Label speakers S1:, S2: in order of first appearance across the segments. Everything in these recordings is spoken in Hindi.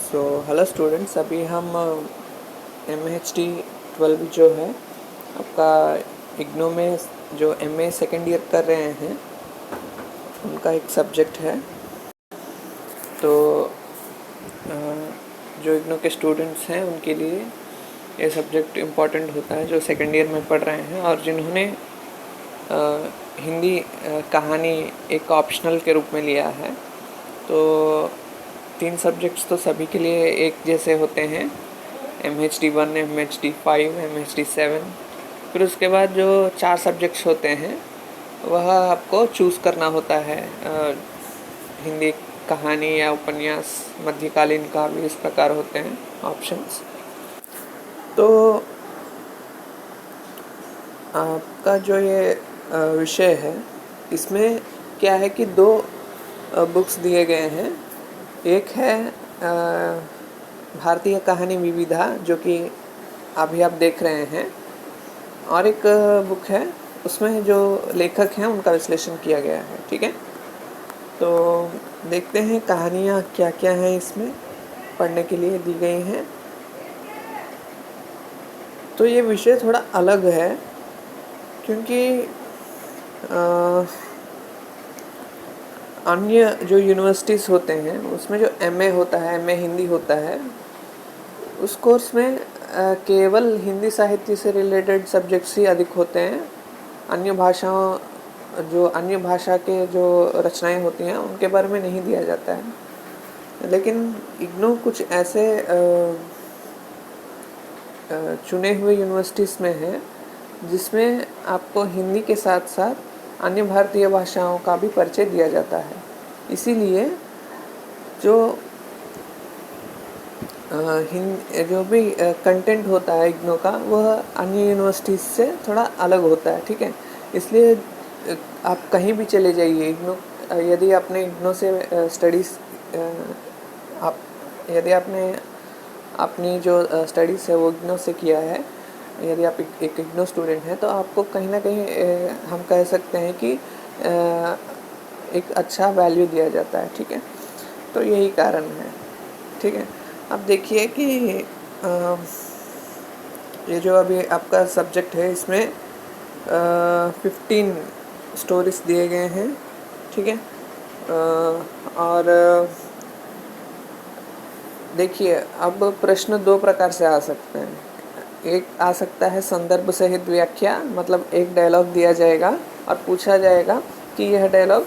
S1: हेलो स्टूडेंट्स, अभी हम MHT 12 जो है आपका इग्नू में जो MA सेकेंड ईयर कर रहे हैं उनका एक सब्जेक्ट है। तो जो इग्नू के स्टूडेंट्स हैं उनके लिए ये सब्जेक्ट इम्पॉर्टेंट होता है, जो सेकेंड ईयर में पढ़ रहे हैं और जिन्होंने हिंदी कहानी एक ऑप्शनल के रूप में लिया है। तो 3 सब्जेक्ट्स तो सभी के लिए एक जैसे होते हैं, MHT 1, MHT 5, MHT 7। फिर उसके बाद जो 4 सब्जेक्ट्स होते हैं वह आपको चूज़ करना होता है। हिंदी कहानी या उपन्यास, मध्यकालीन काव्य, इस प्रकार होते हैं ऑप्शंस। तो आपका जो ये विषय है इसमें क्या है कि 2 बुक्स दिए गए हैं। एक है भारतीय कहानी विविधा, जो कि अभी आप देख रहे हैं, और एक बुक है उसमें जो लेखक हैं उनका विश्लेषण किया गया है। ठीक है, तो देखते हैं कहानियाँ क्या क्या हैं इसमें पढ़ने के लिए दी गई हैं। तो ये विषय थोड़ा अलग है क्योंकि अन्य जो यूनिवर्सिटीज़ होते हैं उसमें जो MA होता है, MA हिंदी होता है, उस कोर्स में केवल हिंदी साहित्य से रिलेटेड सब्जेक्ट्स ही अधिक होते हैं। अन्य भाषा के जो रचनाएं होती हैं उनके बारे में नहीं दिया जाता है। लेकिन इग्नू कुछ ऐसे चुने हुए यूनिवर्सिटीज़ में है जिसमें आपको हिंदी के साथ साथ अन्य भारतीय भाषाओं का भी परिचय दिया जाता है। इसीलिए जो भी कंटेंट होता है इग्नू का, वह अन्य यूनिवर्सिटीज़ से थोड़ा अलग होता है। ठीक है, इसलिए आप कहीं भी चले जाइए इग्नू, यदि आपने इग्नू से स्टडीज़ यदि आपने अपनी जो स्टडीज़ है वो इग्नू से किया है, यदि आप एक इग्नू स्टूडेंट हैं, तो आपको कहीं ना कहीं हम कह सकते हैं कि एक अच्छा वैल्यू दिया जाता है। ठीक है, तो यही कारण है। ठीक है, अब देखिए कि ये जो अभी आपका सब्जेक्ट है इसमें 15 स्टोरीज दिए गए हैं। ठीक है, और देखिए अब प्रश्न 2 प्रकार से आ सकते हैं। एक आ सकता है संदर्भ सहित व्याख्या, मतलब एक डायलॉग दिया जाएगा और पूछा जाएगा कि यह डायलॉग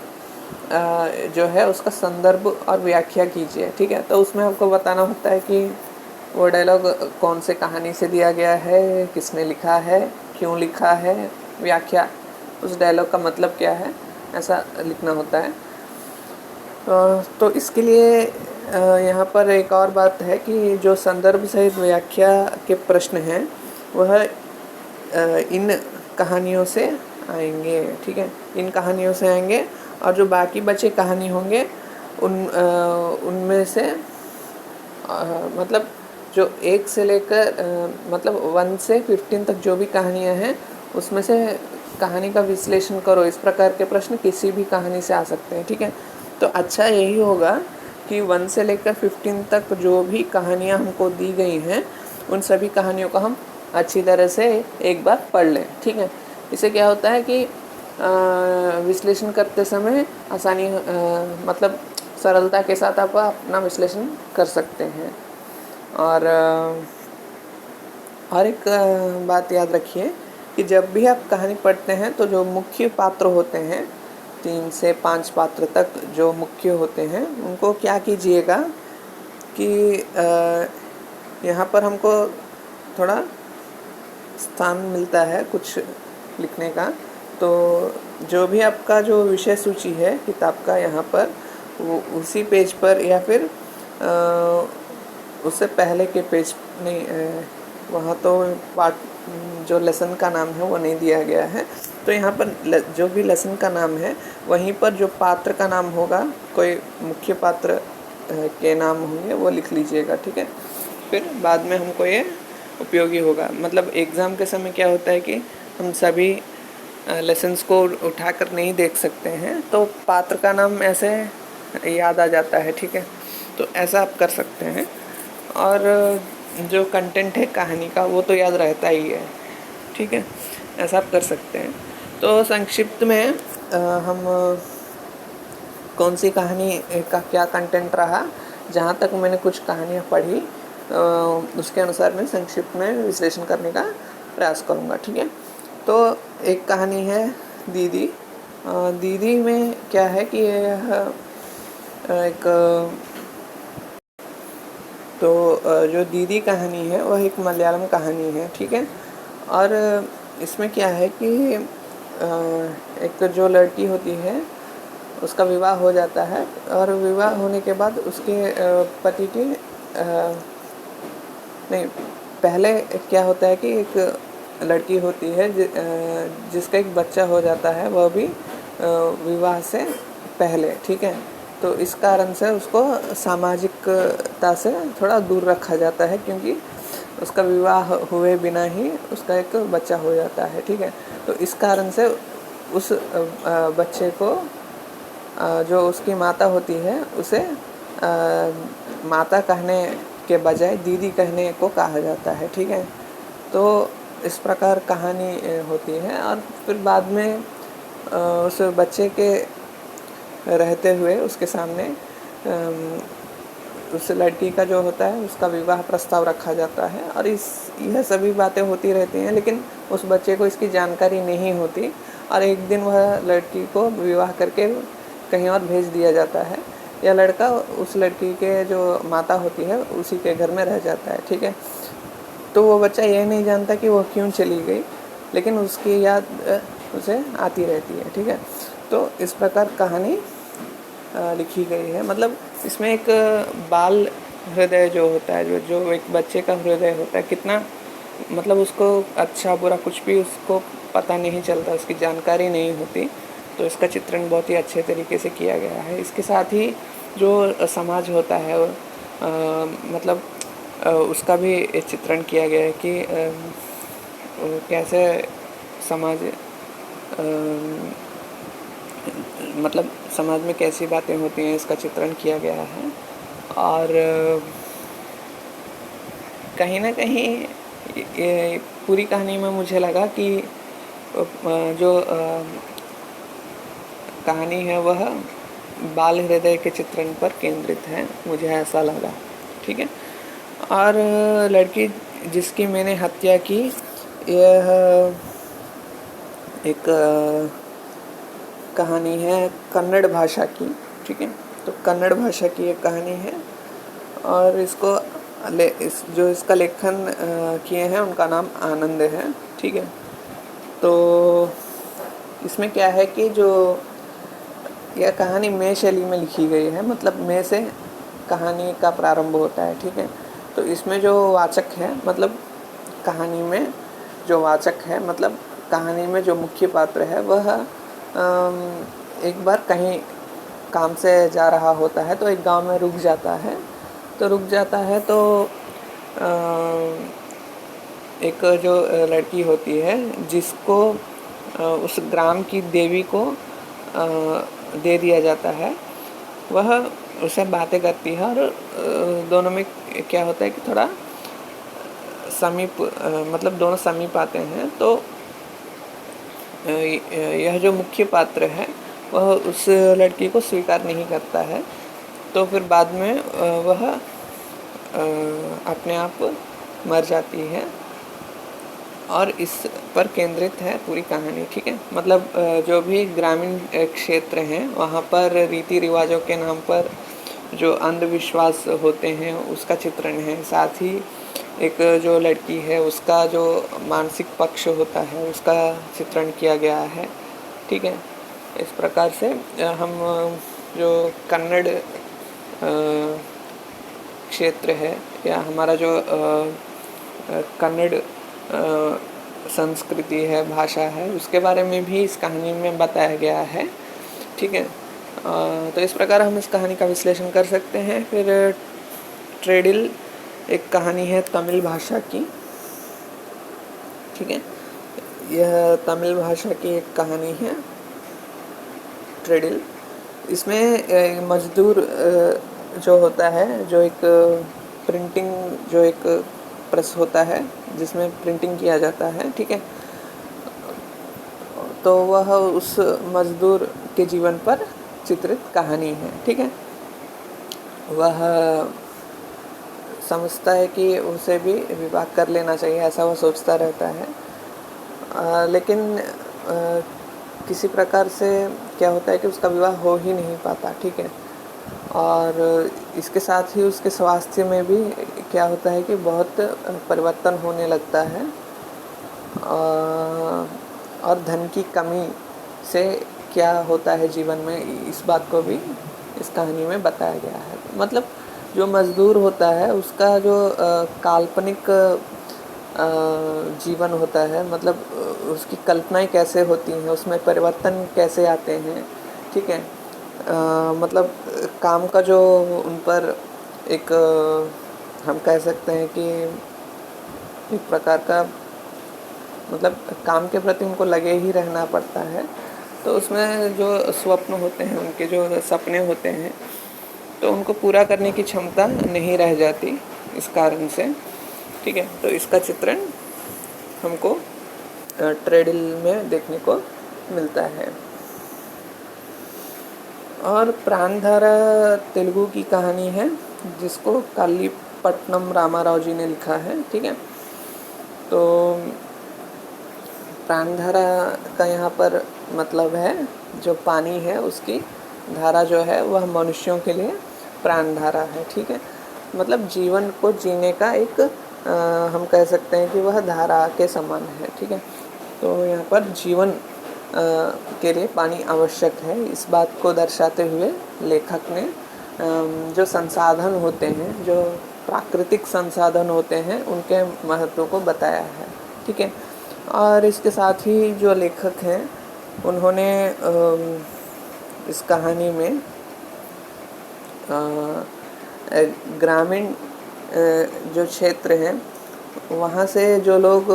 S1: जो है उसका संदर्भ और व्याख्या कीजिए। ठीक है, तो उसमें आपको बताना होता है कि वो डायलॉग कौन से कहानी से दिया गया है, किसने लिखा है, क्यों लिखा है, व्याख्या, उस डायलॉग का मतलब क्या है, ऐसा लिखना होता है। तो इसके लिए यहाँ पर एक और बात है कि जो संदर्भ सहित व्याख्या के प्रश्न हैं वह इन कहानियों से आएंगे। ठीक है, इन कहानियों से आएंगे, और जो बाकी बचे कहानी होंगे उनमें से मतलब जो 1 से लेकर मतलब 1 से 15 तक जो भी कहानियाँ हैं उसमें से कहानी का विश्लेषण करो, इस प्रकार के प्रश्न किसी भी कहानी से आ सकते हैं। ठीक है, तो अच्छा यही होगा कि 1 से लेकर 15 तक जो भी कहानियाँ हमको दी गई हैं उन सभी कहानियों को हम अच्छी तरह से एक बार पढ़ लें। ठीक है, इससे क्या होता है कि विश्लेषण करते समय आसानी मतलब सरलता के साथ आप अपना विश्लेषण कर सकते हैं। और एक बात याद रखिए कि जब भी आप कहानी पढ़ते हैं तो जो मुख्य पात्र होते हैं, 3 से 5 पात्र तक जो मुख्य होते हैं, उनको क्या कीजिएगा कि यहाँ पर हमको थोड़ा स्थान मिलता है कुछ लिखने का, तो जो भी आपका जो विषय सूची है किताब का, यहाँ पर वो उसी पेज पर या फिर उससे पहले के पेज नहीं, वहाँ तो पार्ट जो लेसन का नाम है वो नहीं दिया गया है, तो यहाँ पर जो भी लेसन का नाम है वहीं पर जो पात्र का नाम होगा, कोई मुख्य पात्र के नाम होंगे, वो लिख लीजिएगा। ठीक है, फिर बाद में हमको ये उपयोगी होगा। मतलब एग्ज़ाम के समय क्या होता है कि हम सभी लेसन्स को उठाकर नहीं देख सकते हैं, तो पात्र का नाम ऐसे याद आ जाता है। ठीक है, तो ऐसा आप कर सकते हैं। और जो कंटेंट है कहानी का वो तो याद रहता ही है, ठीक है। ऐसा आप कर सकते हैं। तो संक्षिप्त में हम कौन सी कहानी का क्या कंटेंट रहा, जहाँ तक मैंने कुछ कहानियाँ पढ़ी उसके अनुसार मैं संक्षिप्त में विश्लेषण करने का प्रयास करूँगा, ठीक है। तो एक कहानी है दीदी। दीदी में क्या है कि यह एक तो जो दीदी कहानी है वह एक मलयालम कहानी है, ठीक है। और इसमें क्या है कि एक जो लड़की होती है उसका विवाह हो जाता है, और विवाह होने के बाद उसके पति की नहीं, पहले क्या होता है कि एक लड़की होती है जिसका एक बच्चा हो जाता है, वह भी विवाह से पहले, ठीक है। तो इस कारण से उसको सामाजिकता से थोड़ा दूर रखा जाता है, क्योंकि उसका विवाह हुए बिना ही उसका एक बच्चा हो जाता है, ठीक है। तो इस कारण से उस बच्चे को जो उसकी माता होती है उसे माता कहने के बजाय दीदी कहने को कहा जाता है, ठीक है। तो इस प्रकार कहानी होती है। और फिर बाद में उस बच्चे के रहते हुए उसके सामने उस लड़की का जो होता है उसका विवाह प्रस्ताव रखा जाता है, और यह सभी बातें होती रहती हैं, लेकिन उस बच्चे को इसकी जानकारी नहीं होती। और एक दिन वह लड़की को विवाह करके कहीं और भेज दिया जाता है। यह लड़का उस लड़की के जो माता होती है उसी के घर में रह जाता है, ठीक है। तो वो बच्चा यह नहीं जानता कि वह क्यों चली गई, लेकिन उसकी याद उसे आती रहती है, ठीक है। तो इस प्रकार कहानी लिखी गई है। मतलब इसमें एक बाल हृदय जो होता है, जो एक बच्चे का हृदय होता है, कितना मतलब उसको अच्छा बुरा कुछ भी उसको पता नहीं चलता, उसकी जानकारी नहीं होती। तो इसका चित्रण बहुत ही अच्छे तरीके से किया गया है। इसके साथ ही जो समाज होता है मतलब उसका भी चित्रण किया गया है कि कैसे समाज मतलब समाज में कैसी बातें होती हैं, इसका चित्रण किया गया है। और कहीं ना कहीं ये पूरी कहानी में मुझे लगा कि जो कहानी है वह बाल हृदय के चित्रण पर केंद्रित है, मुझे ऐसा लगा, ठीक है। और लड़की जिसकी मैंने हत्या की, यह एक कहानी है कन्नड़ भाषा की, ठीक है। तो कन्नड़ भाषा की एक कहानी है, और जो इसका लेखन किए हैं उनका नाम आनंद है, ठीक है। तो इसमें क्या है कि जो यह कहानी मैं शैली में लिखी गई है, मतलब मैं से कहानी का प्रारंभ होता है, ठीक है। तो इसमें जो वाचक है, मतलब कहानी में जो वाचक है, मतलब कहानी में जो मुख्य पात्र है, वह एक बार कहीं काम से जा रहा होता है, तो एक गांव में रुक जाता है। तो एक जो लड़की होती है जिसको उस ग्राम की देवी को दे दिया जाता है, वह उससे बातें करती है, और दोनों में क्या होता है कि थोड़ा समीप मतलब दोनों समीप आते हैं। तो यह जो मुख्य पात्र है वह उस लड़की को स्वीकार नहीं करता है। तो फिर बाद में वह अपने आप मर जाती है, और इस पर केंद्रित है पूरी कहानी, ठीक है। मतलब जो भी ग्रामीण क्षेत्र हैं वहाँ पर रीति रिवाजों के नाम पर जो अंधविश्वास होते हैं उसका चित्रण है। साथ ही एक जो लड़की है उसका जो मानसिक पक्ष होता है उसका चित्रण किया गया है, ठीक है। इस प्रकार से हम जो कन्नड़ क्षेत्र है या हमारा जो कन्नड़ संस्कृति है, भाषा है, उसके बारे में भी इस कहानी में बताया गया है, ठीक है। तो इस प्रकार हम इस कहानी का विश्लेषण कर सकते हैं। फिर ट्रेडिल एक कहानी है तमिल भाषा की, ठीक है। यह तमिल भाषा की एक कहानी है ट्रेडिल। इसमें मजदूर जो होता है, जो एक प्रिंटिंग जो एक प्रेस होता है जिसमें प्रिंटिंग किया जाता है, ठीक है, तो वह उस मजदूर के जीवन पर चित्रित कहानी है, ठीक है। वह समझता है कि उसे भी विवाह कर लेना चाहिए, ऐसा वह सोचता रहता है, लेकिन किसी प्रकार से क्या होता है कि उसका विवाह हो ही नहीं पाता, ठीक है। और इसके साथ ही उसके स्वास्थ्य में भी क्या होता है कि बहुत परिवर्तन होने लगता है, और धन की कमी से क्या होता है जीवन में, इस बात को भी इस कहानी में बताया गया है। मतलब जो मजदूर होता है उसका जो काल्पनिक जीवन होता है, मतलब उसकी कल्पनाएं कैसे होती हैं, उसमें परिवर्तन कैसे आते हैं, ठीक है। मतलब काम का जो उन पर एक हम कह सकते हैं कि एक प्रकार का मतलब काम के प्रति उनको लगे ही रहना पड़ता है, तो उसमें जो स्वप्न होते हैं, उनके जो सपने होते हैं, तो उनको पूरा करने की क्षमता नहीं रह जाती इस कारण से, ठीक है। तो इसका चित्रण हमको ट्रेडिल में देखने को मिलता है। और प्राणधारा तेलुगु की कहानी है जिसको कालीपट्टनम रामाराव जी ने लिखा है, ठीक है। तो प्राणधारा का यहाँ पर मतलब है जो पानी है उसकी धारा जो है वह मनुष्यों के लिए प्राणधारा है, ठीक है। मतलब जीवन को जीने का एक हम कह सकते हैं कि वह धारा के समान है, ठीक है। तो यहाँ पर जीवन के लिए पानी आवश्यक है, इस बात को दर्शाते हुए लेखक ने जो संसाधन होते हैं, जो प्राकृतिक संसाधन होते हैं, उनके महत्व को बताया है, ठीक है। और इसके साथ ही जो लेखक हैं उन्होंने इस कहानी में ग्रामीण जो क्षेत्र हैं वहाँ से जो लोग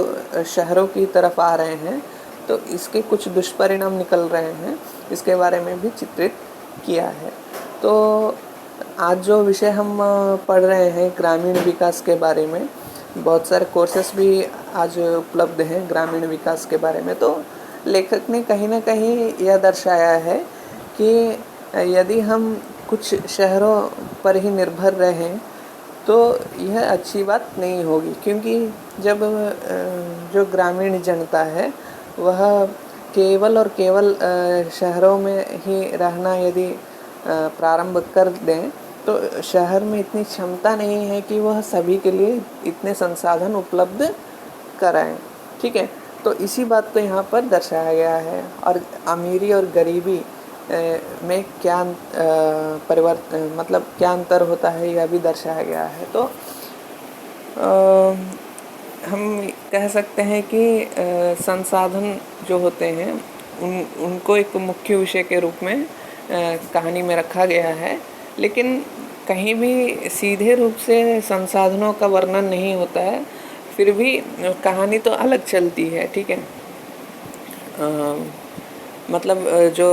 S1: शहरों की तरफ आ रहे हैं, तो इसके कुछ दुष्परिणाम निकल रहे हैं, इसके बारे में भी चित्रित किया है। तो आज जो विषय हम पढ़ रहे हैं ग्रामीण विकास के बारे में, बहुत सारे कोर्सेस भी आज उपलब्ध हैं ग्रामीण विकास के बारे में। तो लेखक ने कहीं ना कहीं यह दर्शाया है कि यदि हम कुछ शहरों पर ही निर्भर रहें तो यह अच्छी बात नहीं होगी, क्योंकि जब जो ग्रामीण जनता है वह केवल और केवल शहरों में ही रहना यदि प्रारंभ कर दें तो शहर में इतनी क्षमता नहीं है कि वह सभी के लिए इतने संसाधन उपलब्ध कराएं, ठीक है। तो इसी बात को यहाँ पर दर्शाया गया है। और अमीरी और गरीबी में क्या परिवर्तन, मतलब क्या अंतर होता है, यह भी दर्शाया गया है। तो हम कह सकते हैं कि संसाधन जो होते हैं उनको एक मुख्य विषय के रूप में कहानी में रखा गया है, लेकिन कहीं भी सीधे रूप से संसाधनों का वर्णन नहीं होता है, फिर भी कहानी तो अलग चलती है, ठीक है। मतलब जो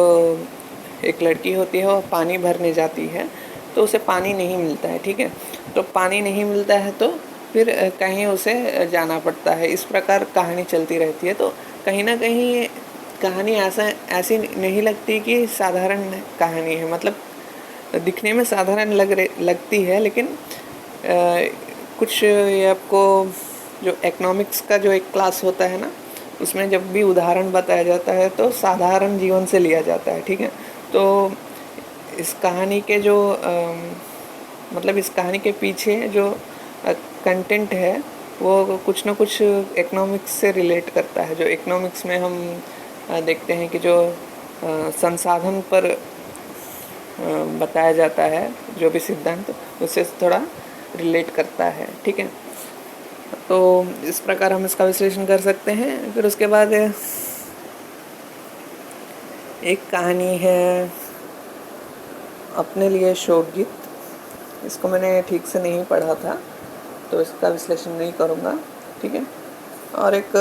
S1: एक लड़की होती है वह पानी भरने जाती है तो उसे पानी नहीं मिलता है, ठीक है। तो पानी नहीं मिलता है तो फिर कहीं उसे जाना पड़ता है, इस प्रकार कहानी चलती रहती है। तो कहीं ना कहीं कहानी ऐसी नहीं लगती कि साधारण कहानी है, मतलब दिखने में साधारण लगती है, लेकिन कुछ ये आपको जो इकोनॉमिक्स का जो एक क्लास होता है ना, उसमें जब भी उदाहरण बताया जाता है तो साधारण जीवन से लिया जाता है, ठीक है। तो इस कहानी के जो मतलब इस कहानी के पीछे जो कंटेंट है वो कुछ ना कुछ इकोनॉमिक्स से रिलेट करता है। जो इकोनॉमिक्स में हम देखते हैं कि जो संसाधन पर बताया जाता है जो भी सिद्धांत, उससे थोड़ा रिलेट करता है, ठीक है। तो इस प्रकार हम इसका विश्लेषण कर सकते हैं। फिर उसके बाद एक कहानी है अपने लिए शोकगीत, इसको मैंने ठीक से नहीं पढ़ा था तो इसका विश्लेषण नहीं करूँगा, ठीक है। और एक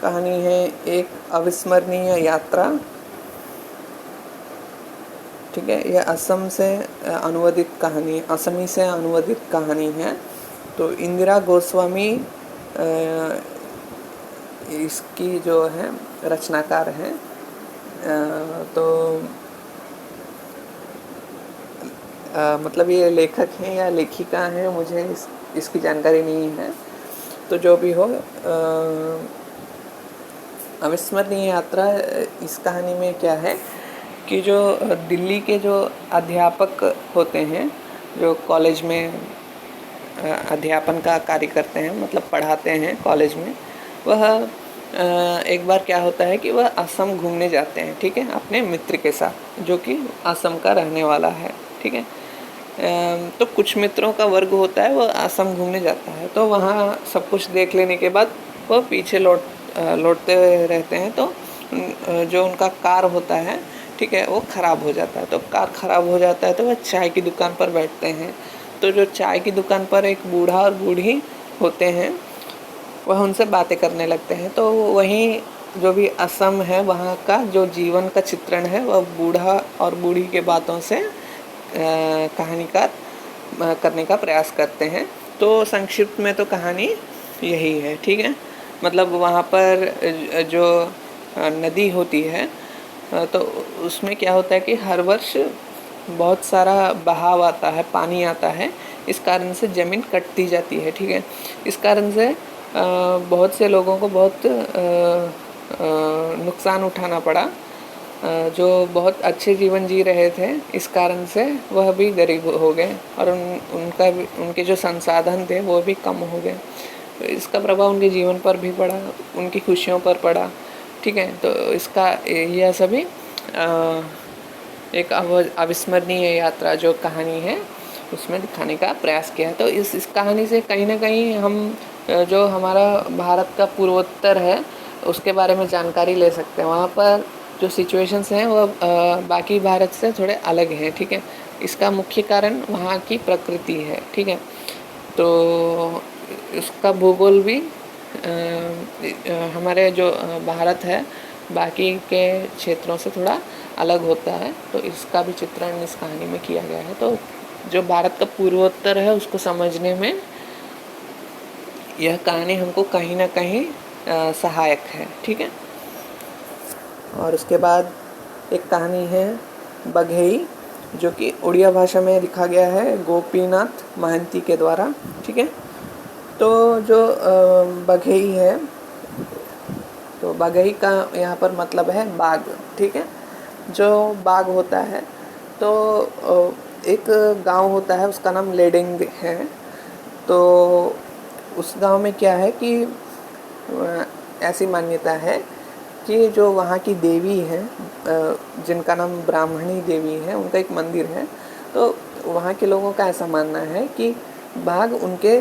S1: कहानी है एक अविस्मरणीय यात्रा, ठीक है। यह असम से अनुवादित कहानी, असमी से अनुवादित कहानी है। तो इंदिरा गोस्वामी इसकी जो है रचनाकार हैं। तो मतलब ये लेखक हैं या लेखिका हैं, मुझे इसकी जानकारी नहीं है। तो जो भी हो, अविस्मरणीय यात्रा, इस कहानी में क्या है कि जो दिल्ली के जो अध्यापक होते हैं, जो कॉलेज में अध्यापन का कार्य करते हैं, मतलब पढ़ाते हैं कॉलेज में, वह एक बार क्या होता है कि वह असम घूमने जाते हैं, ठीक है, अपने मित्र के साथ, जो कि असम का रहने वाला है, ठीक है। तो कुछ मित्रों का वर्ग होता है, वह असम घूमने जाता है। तो वहाँ सब कुछ देख लेने के बाद वह पीछे लौटते रहते हैं। तो जो उनका कार होता है, ठीक है, वो ख़राब हो जाता है। तो कार ख़राब हो जाता है तो वह चाय की दुकान पर बैठते हैं। तो जो चाय की दुकान पर एक बूढ़ा और बूढ़ी होते हैं, वह उनसे बातें करने लगते हैं। तो वहीं जो भी असम है, वहाँ का जो जीवन का चित्रण है, वह बूढ़ा और बूढ़ी के बातों से कहानीकार करने का प्रयास करते हैं। तो संक्षिप्त में तो कहानी यही है, ठीक है। मतलब वहाँ पर जो नदी होती है, तो उसमें क्या होता है कि हर वर्ष बहुत सारा बहाव आता है, पानी आता है। इस कारण से ज़मीन कटती जाती है, ठीक है। इस कारण से बहुत से लोगों को बहुत नुकसान उठाना पड़ा। जो बहुत अच्छे जीवन जी रहे थे, इस कारण से वह भी गरीब हो गए और उनके जो संसाधन थे वो भी कम हो गए। तो इसका प्रभाव उनके जीवन पर भी पड़ा, उनकी खुशियों पर पड़ा, ठीक है। तो इसका यह सभी एक अविस्मरणीय यात्रा जो कहानी है उसमें दिखाने का प्रयास किया है। तो इस कहानी से कहीं ना कहीं हम जो हमारा भारत का पूर्वोत्तर है उसके बारे में जानकारी ले सकते हैं। वहाँ पर जो सिचुएशंस हैं वो बाकी भारत से थोड़े अलग हैं, ठीक है। इसका मुख्य कारण वहाँ की प्रकृति है, ठीक है। तो इसका भूगोल भी हमारे जो भारत है बाकी के क्षेत्रों से थोड़ा अलग होता है। तो इसका भी चित्रण इस कहानी में किया गया है। तो जो भारत का पूर्वोत्तर है उसको समझने में यह कहानी हमको कहीं ना कहीं सहायक है, ठीक है। और उसके बाद एक कहानी है बघेई, जो कि उड़िया भाषा में लिखा गया है गोपीनाथ महंती के द्वारा, ठीक है। तो जो बघेई है, तो बघेई का यहाँ पर मतलब है बाघ, ठीक है। जो बाघ होता है, तो एक गांव होता है, उसका नाम लेडेंग है। तो उस गांव में क्या है कि ऐसी मान्यता है कि जो वहाँ की देवी है, जिनका नाम ब्राह्मणी देवी है, उनका एक मंदिर है। तो वहाँ के लोगों का ऐसा मानना है कि बाघ उनके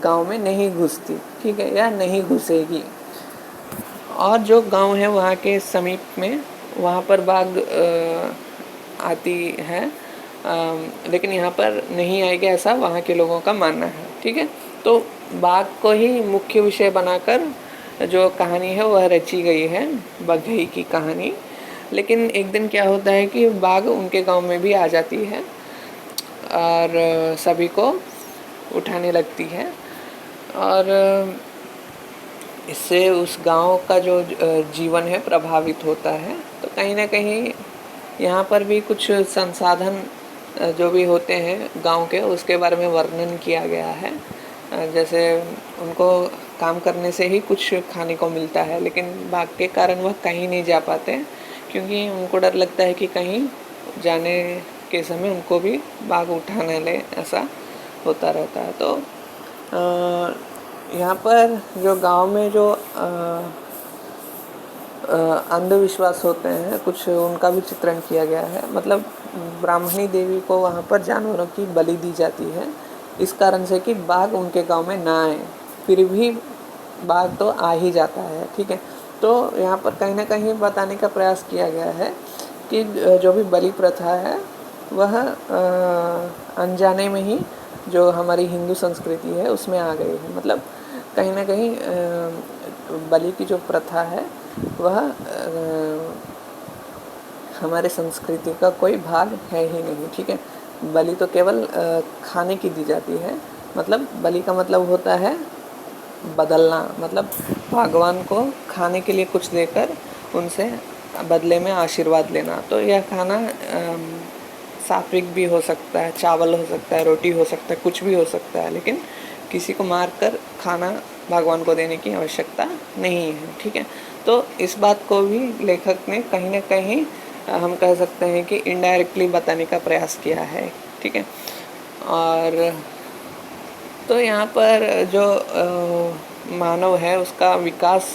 S1: गांव में नहीं घुसती, ठीक है, या नहीं घुसेगी। और जो गांव है वहाँ के समीप में, वहाँ पर बाघ आती है, लेकिन यहाँ पर नहीं आएगी, ऐसा वहाँ के लोगों का मानना है, ठीक है। तो बाघ को ही मुख्य विषय बनाकर जो कहानी है वह रची गई है, बघेई की कहानी। लेकिन एक दिन क्या होता है कि बाघ उनके गांव में भी आ जाती है और सभी को उठाने लगती है। और इससे उस गांव का जो जीवन है प्रभावित होता है। तो कहीं ना कहीं यहाँ पर भी कुछ संसाधन जो भी होते हैं गांव के, उसके बारे में वर्णन किया गया है। जैसे उनको काम करने से ही कुछ खाने को मिलता है, लेकिन बाघ के कारण वह कहीं नहीं जा पाते, क्योंकि उनको डर लगता है कि कहीं जाने के समय उनको भी बाघ उठा न ले, ऐसा होता रहता है। तो यहाँ पर जो गांव में जो अंधविश्वास होते हैं कुछ, उनका भी चित्रण किया गया है। मतलब ब्राह्मणी देवी को वहाँ पर जानवरों की बलि दी जाती है, इस कारण से कि बाघ उनके गांव में ना आए, फिर भी बाघ तो आ ही जाता है, ठीक है। तो यहाँ पर कहीं ना कहीं बताने का प्रयास किया गया है कि जो भी बलि प्रथा है वह अनजाने में ही जो हमारी हिंदू संस्कृति है उसमें आ गई है। मतलब कहीं ना कहीं बलि की जो प्रथा है वह हमारे संस्कृति का कोई भाग है ही नहीं, ठीक है। बलि तो केवल खाने की दी जाती है, मतलब बलि का मतलब होता है बदलना, मतलब भगवान को खाने के लिए कुछ देकर उनसे बदले में आशीर्वाद लेना। तो यह खाना सात्विक भी हो सकता है, चावल हो सकता है, रोटी हो सकता है, कुछ भी हो सकता है, लेकिन किसी को मार कर खाना भगवान को देने की आवश्यकता नहीं है, ठीक है। तो इस बात को भी लेखक ने कहीं ना कहीं हम कह सकते हैं कि इनडायरेक्टली बताने का प्रयास किया है, ठीक है। और तो यहाँ पर जो मानव है उसका विकास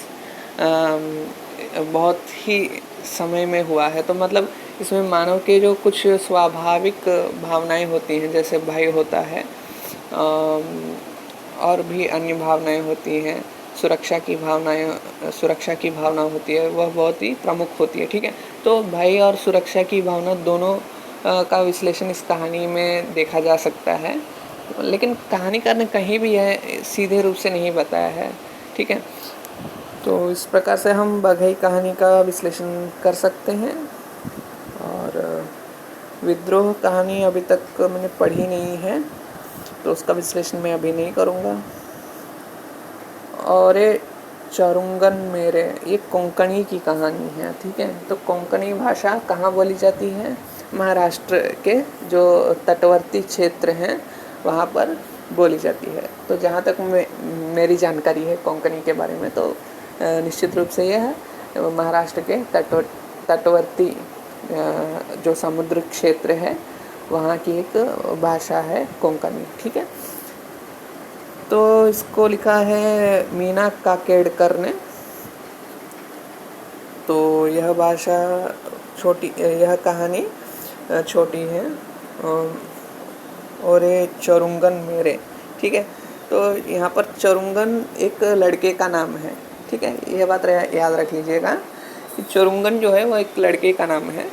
S1: बहुत ही समय में हुआ है। तो मतलब इसमें मानव के जो कुछ स्वाभाविक भावनाएं होती हैं, जैसे भय होता है और भी अन्य भावनाएं होती हैं, सुरक्षा की भावना होती है, वह बहुत ही प्रमुख होती है, ठीक है। तो भय और सुरक्षा की भावना दोनों का विश्लेषण इस कहानी में देखा जा सकता है, लेकिन कहानीकार ने कहीं भी यह सीधे रूप से नहीं बताया है, ठीक है। तो इस प्रकार से हम बघई कहानी का विश्लेषण कर सकते हैं। और विद्रोह कहानी अभी तक मैंने पढ़ी नहीं है, तो उसका विश्लेषण मैं अभी नहीं करूँगा। और ये चरुंगन मेरे, ये कोंकणी की कहानी है, ठीक है। तो कोंकणी भाषा कहाँ बोली जाती है? महाराष्ट्र के जो तटवर्ती क्षेत्र हैं वहाँ पर बोली जाती है। तो जहाँ तक मेरी जानकारी है कोंकणी के बारे में, तो निश्चित रूप से यह है महाराष्ट्र के तटवर्ती जो समुद्र क्षेत्र है वहाँ की एक भाषा है कोंकणी, ठीक है। तो इसको लिखा है मीना काकेडकर ने। तो यह भाषा यह कहानी छोटी है और ये चरुंगन मेरे, ठीक है। तो यहाँ पर चरुंगन एक लड़के का नाम है, ठीक है। यह बात याद रख लीजिएगा कि चरुंगन जो है वो एक लड़के का नाम है।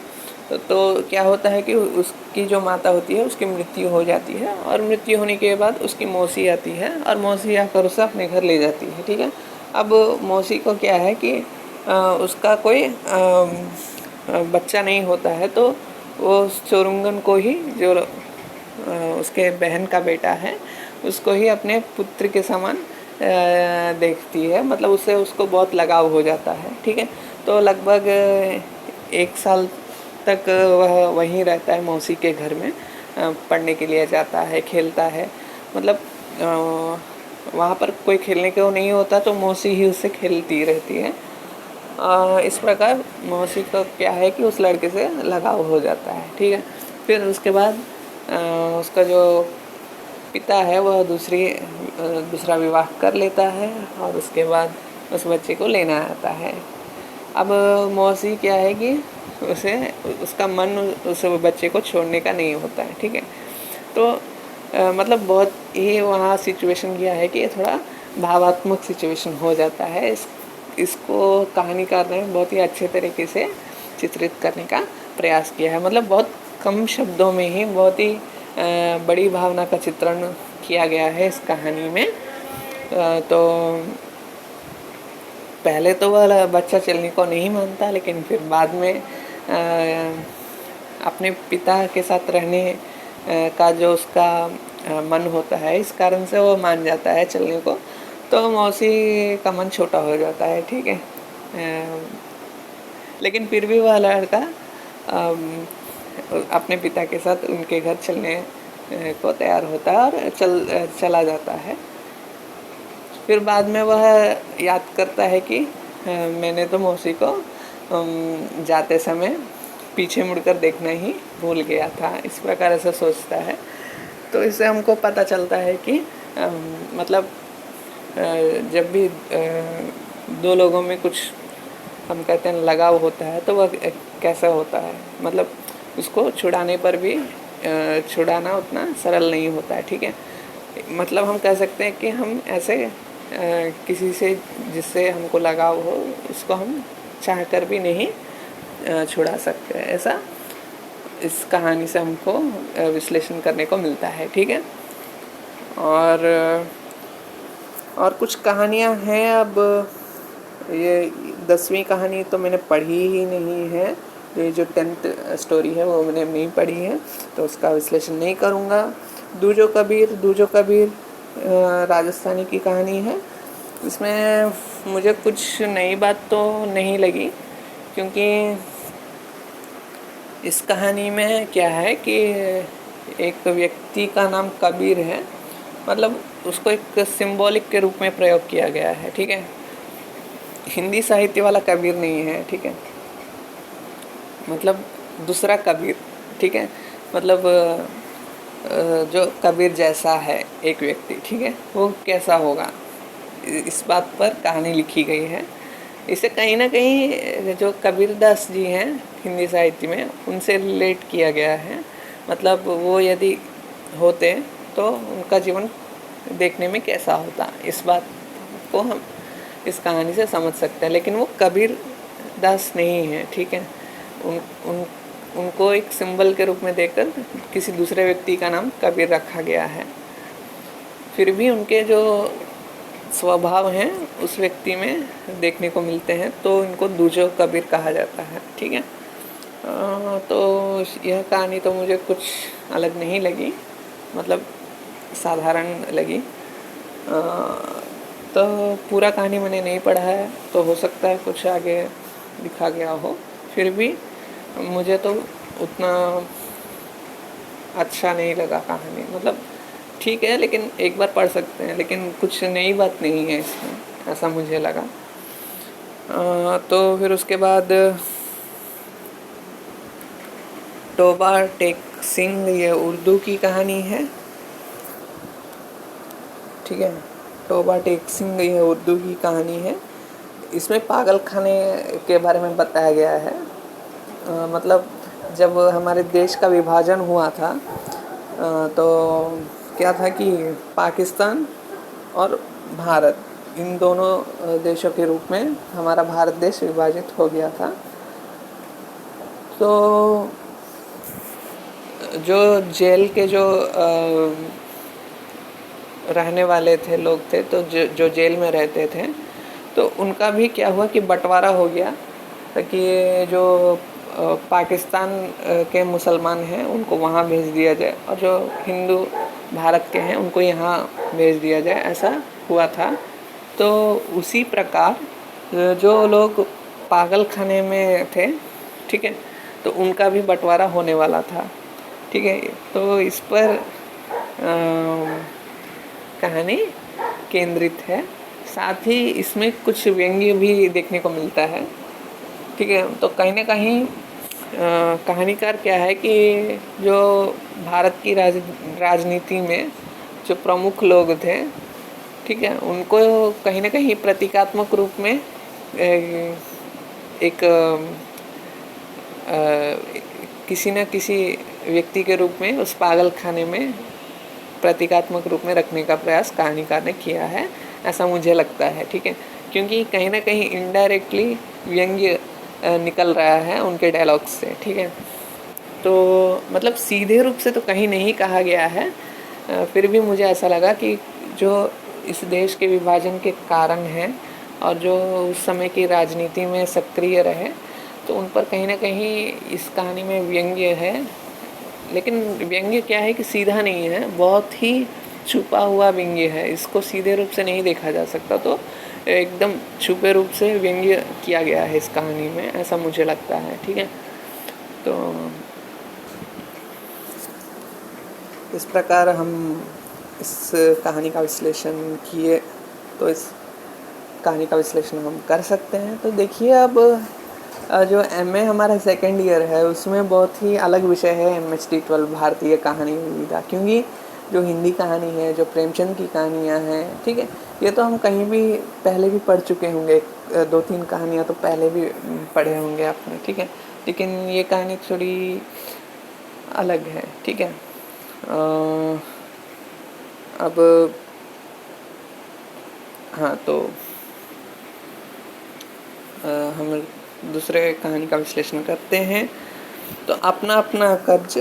S1: तो क्या होता है कि उसकी जो माता होती है उसकी मृत्यु हो जाती है, और मृत्यु होने के बाद उसकी मौसी आती है और मौसी आकर उसे अपने घर ले जाती है, ठीक है। अब मौसी को क्या है कि उसका कोई बच्चा नहीं होता है, तो वो चुरुंगन को ही, जो उसके बहन का बेटा है, उसको ही अपने पुत्र के समान देखती है, मतलब उसको बहुत लगाव हो जाता है, ठीक है। तो लगभग 1 साल तक वह वहीं रहता है मौसी के घर में, पढ़ने के लिए जाता है, खेलता है, मतलब वहाँ पर कोई खेलने को नहीं होता, तो मौसी ही उससे खेलती रहती है। इस प्रकार मौसी को क्या है कि उस लड़के से लगाव हो जाता है, ठीक है। फिर उसके बाद उसका जो पिता है वह दूसरा विवाह कर लेता है, और उसके बाद उस बच्चे को लेना आता है। अब मौसी क्या है कि उसका मन उस बच्चे को छोड़ने का नहीं होता है, ठीक है। तो मतलब बहुत ही वहाँ सिचुएशन क्या है कि ये थोड़ा भावात्मक सिचुएशन हो जाता है। इसको कहानीकार ने बहुत ही अच्छे तरीके से चित्रित करने का प्रयास किया है, मतलब बहुत कम शब्दों में ही बहुत ही बड़ी भावना का चित्रण किया गया है इस कहानी में। तो पहले तो वह बच्चा चलने को नहीं मानता, लेकिन फिर बाद में अपने पिता के साथ रहने का जो उसका मन होता है, इस कारण से वो मान जाता है चलने को। तो मौसी का मन छोटा हो जाता है, ठीक है। लेकिन फिर भी वह लड़का अपने पिता के साथ उनके घर चलने को तैयार होता है और चला जाता है। फिर बाद में वह याद करता है कि मैंने तो मौसी को जाते समय पीछे मुड़कर देखना ही भूल गया था, इस प्रकार ऐसा सोचता है। तो इससे हमको पता चलता है कि मतलब जब भी दो लोगों में कुछ हम कहते हैं लगाव होता है, तो वह कैसा होता है, मतलब उसको छुड़ाने पर भी छुड़ाना उतना सरल नहीं होता है, ठीक है। मतलब हम कह सकते हैं कि हम ऐसे किसी से जिससे हमको लगाव हो, उसको हम चाह कर भी नहीं छुड़ा सकते, ऐसा इस कहानी से हमको विश्लेषण करने को मिलता है, ठीक है। और कुछ कहानियाँ हैं। अब ये 10वीं कहानी तो मैंने पढ़ी ही नहीं है, ये जो 10th स्टोरी है वो मैंने नहीं पढ़ी है, तो उसका विश्लेषण नहीं करूँगा। दूजो कबीर राजस्थानी की कहानी है। इसमें मुझे कुछ नई बात तो नहीं लगी, क्योंकि इस कहानी में क्या है कि एक व्यक्ति का नाम कबीर है, मतलब उसको एक सिंबॉलिक के रूप में प्रयोग किया गया है, ठीक है। हिंदी साहित्य वाला कबीर नहीं है, ठीक है, मतलब दूसरा कबीर, ठीक है, मतलब जो कबीर जैसा है एक व्यक्ति, ठीक है, वो कैसा होगा, इस बात पर कहानी लिखी गई है। इसे कहीं ना कहीं जो कबीरदास जी हैं हिंदी साहित्य में, उनसे रिलेट किया गया है। मतलब वो यदि होते तो उनका जीवन देखने में कैसा होता, इस बात को हम इस कहानी से समझ सकते हैं। लेकिन वो कबीर दास नहीं है, ठीक है। उन उन उनको एक सिंबल के रूप में देकर किसी दूसरे व्यक्ति का नाम कबीर रखा गया है। फिर भी उनके जो स्वभाव हैं उस व्यक्ति में देखने को मिलते हैं, तो इनको दूजो कबीर कहा जाता है, ठीक है। तो यह कहानी तो मुझे कुछ अलग नहीं लगी, मतलब साधारण लगी। तो पूरा कहानी मैंने नहीं पढ़ा है, तो हो सकता है कुछ आगे लिखा गया हो। फिर भी मुझे तो उतना अच्छा नहीं लगा कहानी, मतलब ठीक है, लेकिन एक बार पढ़ सकते हैं, लेकिन कुछ नई बात नहीं है इसमें, ऐसा मुझे लगा। तो फिर उसके बाद तोबा टेक सिंह, ये उर्दू की कहानी है, ठीक है। तोबा टेक सिंह ये उर्दू की कहानी है। इसमें पागल खाने के बारे में बताया गया है। मतलब जब हमारे देश का विभाजन हुआ था, तो क्या था कि पाकिस्तान और भारत, इन दोनों देशों के रूप में हमारा भारत देश विभाजित हो गया था। तो जो जेल के जो रहने वाले थे लोग थे, तो जो जेल में रहते थे, तो उनका भी क्या हुआ कि बंटवारा हो गया, ताकि जो पाकिस्तान के मुसलमान हैं उनको वहाँ भेज दिया जाए, और जो हिंदू भारत के हैं उनको यहाँ भेज दिया जाए, ऐसा हुआ था। तो उसी प्रकार जो लोग पागल खाने में थे, ठीक है, तो उनका भी बंटवारा होने वाला था, ठीक है। तो इस पर कहानी केंद्रित है। साथ ही इसमें कुछ व्यंग्य भी देखने को मिलता है, ठीक है। तो कहीं ना कहीं कहानीकार क्या है कि जो भारत की राजनीति में जो प्रमुख लोग थे, ठीक है, उनको कहीं ना कहीं प्रतीकात्मक रूप में एक किसी न किसी व्यक्ति के रूप में उस पागल खाने में प्रतीकात्मक रूप में रखने का प्रयास कहानीकार ने किया है, ऐसा मुझे लगता है, ठीक है। क्योंकि कहीं ना कहीं इनडायरेक्टली व्यंग्य निकल रहा है उनके डायलॉग्स से, ठीक है। तो मतलब सीधे रूप से तो कहीं नहीं कहा गया है, फिर भी मुझे ऐसा लगा कि जो इस देश के विभाजन के कारण हैं और जो उस समय की राजनीति में सक्रिय रहे, तो उन पर कहीं ना कहीं इस कहानी में व्यंग्य है। लेकिन व्यंग्य क्या है कि सीधा नहीं है, बहुत ही छुपा हुआ व्यंग्य है, इसको सीधे रूप से नहीं देखा जा सकता, तो एकदम छुपे रूप से व्यंग्य किया गया है इस कहानी में, ऐसा मुझे लगता है, ठीक है। तो इस प्रकार हम इस कहानी का विश्लेषण किए, तो इस कहानी का विश्लेषण हम कर सकते हैं। तो देखिए, अब जो MA हमारा सेकेंड ईयर है उसमें बहुत ही अलग विषय है MHT12 भारतीय कहानी विविधा, क्योंकि जो हिंदी कहानी है, जो प्रेमचंद की कहानियाँ हैं, ठीक है, ये तो हम कहीं भी पहले भी पढ़ चुके होंगे, 2-3 कहानियाँ तो पहले भी पढ़े होंगे आपने, ठीक है। लेकिन ये कहानी थोड़ी अलग है, ठीक है। अब हाँ, तो हम दूसरे कहानी का विश्लेषण करते हैं। तो अपना अपना कर्ज